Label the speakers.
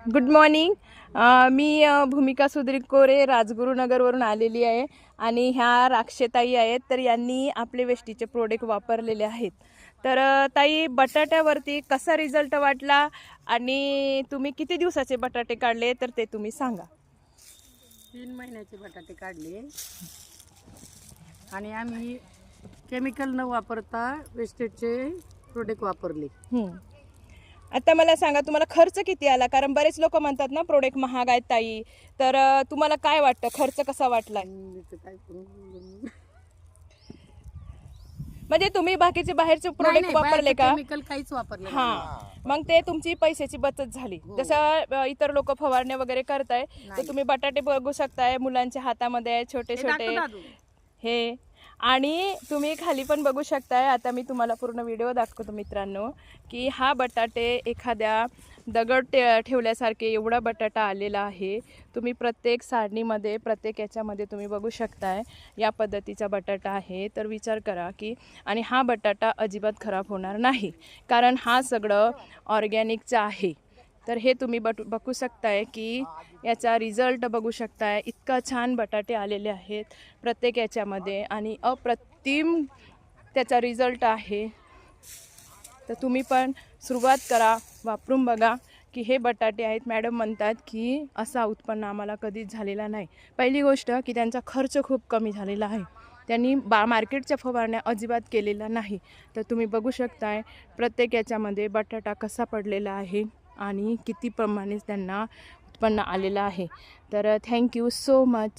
Speaker 1: Good morning. मी भूमिका सुद्रिकोरे राजगुरुनगरवरून आलेली आहे आणि ह्या राक्षताई आहेत. तर यांनी आपले वेस्टीचे प्रोडक्ट वापरलेले आहेत. तर ताई, बटाट्यावरती कसा रिझल्ट वाटला आणि तुम्ही किती दिवसाचे बटाटे काढले तर ते तुम्ही सांगा.
Speaker 2: 3 महिन्याचे बटाटे काढले आणि आम्ही केमिकल न वापरता वेस्टेजचे प्रोडक्ट वापरले.
Speaker 1: आता मला सांगा, तुम्हाला खर्च किती आला? कारण बरेच लोक म्हणतात ना प्रोडक्ट महाग आहेत ताई. तर तुम्हाला काय वाटतं, खर्च कसा वाटला? म्हणजे तुम्ही बाकीचे बाहेरचे प्रोडक्ट वापरले का?
Speaker 2: केमिकल काहीच वापरले नाही.
Speaker 1: हा, मग ते तुमची पैशाची बचत झाली. जसं इतर लोक फवारणे वगैरे करताय, तर तुम्ही बटाटे बघू शकताय, मुलांच्या हातामध्ये आहे छोटे छोटे हे. आणि तुम्ही खाली पण बघू शकताय. आता मी तुम्हाला पूर्ण व्हिडिओ दाखवतो मित्रांनो, की हा बटाटे एखाद्या दगड ठेवल्यासारखे एवढा बटाटा आलेला आहे. तुम्ही प्रत्येक साडणीमध्ये, प्रत्येक याच्यामध्ये तुम्ही बघू शकताय या पद्धतीचा बटाटा आहे. तर विचार करा की, आणि हा बटाटा अजिबात खराब होणार नाही, कारण हा सगळं ऑर्गॅनिकचं आहे. तर हे तुम्ही बघू शकताय की याचा रिझल्ट बघू शकताय. इतका छान बटाटे आलेले आहेत प्रत्येक याच्यामध्ये आणि अप्रतिम त्याचा रिझल्ट आहे. तर तुम्ही पण सुरुवात करा, वापरून बघा की हे बटाटे आहेत. मॅडम म्हणतात की असा उत्पन्न आम्हाला कधीच झालेला नाही. पहिली गोष्ट की त्यांचा खर्च खूप कमी झालेला आहे. त्यांनी मार्केटच्या फवारण्या अजिबात केलेला नाही. तर तुम्ही बघू शकताय प्रत्येक याच्यामध्ये बटाटा कसा पडलेला आहे आणि किती प्रमाणे त्यांना उत्पन्न आलेलं आहे. तर थँक्यू सो मच.